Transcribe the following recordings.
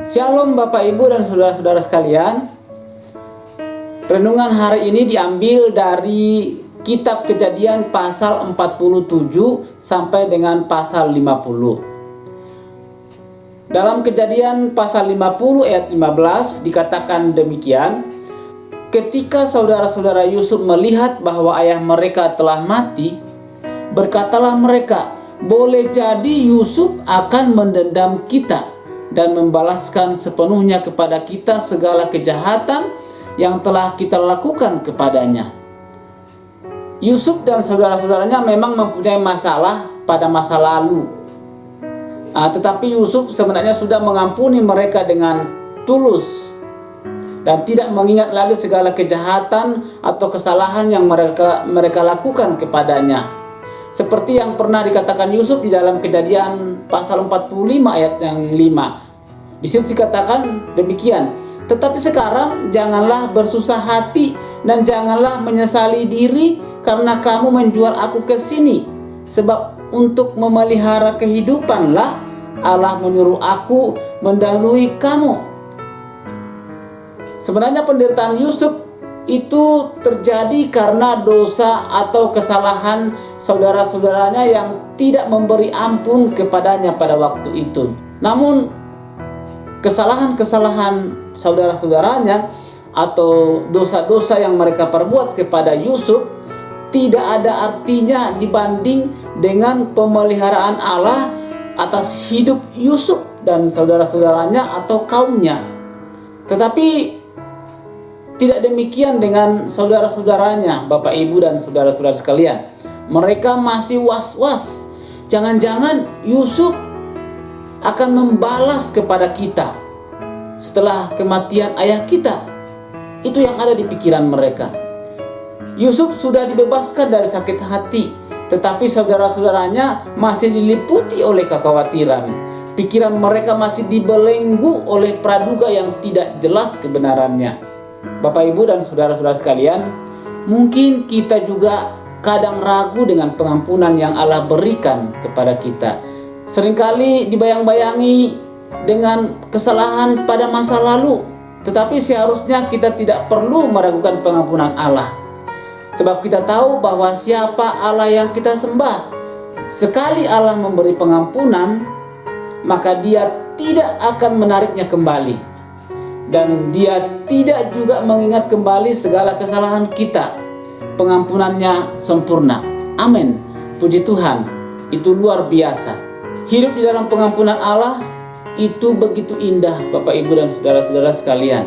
Shalom Bapak Ibu dan saudara-saudara sekalian. Renungan hari ini diambil dari Kitab Kejadian pasal 47 sampai dengan pasal 50. Dalam Kejadian pasal 50 ayat 15 dikatakan demikian: ketika saudara-saudara Yusuf melihat bahwa ayah mereka telah mati, berkatalah mereka, boleh jadi Yusuf akan mendendam kita dan membalaskan sepenuhnya kepada kita segala kejahatan yang telah kita lakukan kepadanya. Yusuf dan saudara-saudaranya memang mempunyai masalah pada masa lalu. Tetapi Yusuf sebenarnya sudah mengampuni mereka dengan tulus dan tidak mengingat lagi segala kejahatan atau kesalahan yang mereka lakukan kepadanya. Seperti yang pernah dikatakan Yusuf di dalam Kejadian pasal 45 ayat yang 5. Di situ dikatakan demikian, tetapi sekarang janganlah bersusah hati dan janganlah menyesali diri karena kamu menjual aku ke sini. Sebab untuk memelihara kehidupanlah Allah menyuruh aku mendahului kamu. Sebenarnya penderitaan Yusuf itu terjadi karena dosa atau kesalahan saudara-saudaranya yang tidak memberi ampun kepadanya pada waktu itu. Namun kesalahan-kesalahan saudara-saudaranya atau dosa-dosa yang mereka perbuat kepada Yusuf tidak ada artinya dibanding dengan pemeliharaan Allah atas hidup Yusuf dan saudara-saudaranya atau kaumnya. Tetapi tidak demikian dengan saudara-saudaranya, Bapak Ibu dan saudara-saudara sekalian. Mereka masih was-was. Jangan-jangan Yusuf akan membalas kepada kita setelah kematian ayah kita. Itu yang ada di pikiran mereka. Yusuf sudah dibebaskan dari sakit hati, tetapi saudara-saudaranya masih diliputi oleh kekhawatiran. Pikiran mereka masih dibelenggu oleh praduga yang tidak jelas kebenarannya. Bapak Ibu dan saudara-saudara sekalian, mungkin kita juga kadang ragu dengan pengampunan yang Allah berikan kepada kita. Seringkali dibayang-bayangi dengan kesalahan pada masa lalu, tetapi seharusnya kita tidak perlu meragukan pengampunan Allah. Sebab kita tahu bahwa siapa Allah yang kita sembah. Sekali Allah memberi pengampunan, maka Dia tidak akan menariknya kembali. Dan Dia tidak juga mengingat kembali segala kesalahan kita. Pengampunannya sempurna. Amin. Puji Tuhan, itu luar biasa. Hidup di dalam pengampunan Allah itu begitu indah, Bapak Ibu dan saudara-saudara sekalian.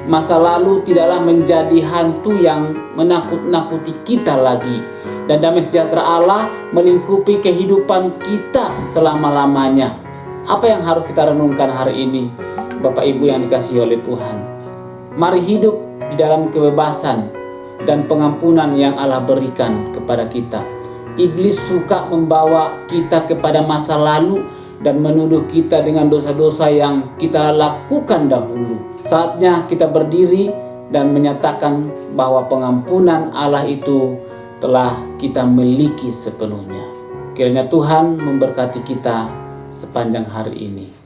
Masa lalu tidaklah menjadi hantu yang menakut-nakuti kita lagi. Dan damai sejahtera Allah melingkupi kehidupan kita selama-lamanya. Apa yang harus kita renungkan hari ini, Bapak Ibu yang dikasihi oleh Tuhan? Mari hidup di dalam kebebasan dan pengampunan yang Allah berikan kepada kita. Iblis suka membawa kita kepada masa lalu dan menuduh kita dengan dosa-dosa yang kita lakukan dahulu. Saatnya kita berdiri dan menyatakan bahwa pengampunan Allah itu telah kita miliki sepenuhnya. Kiranya Tuhan memberkati kita sepanjang hari ini.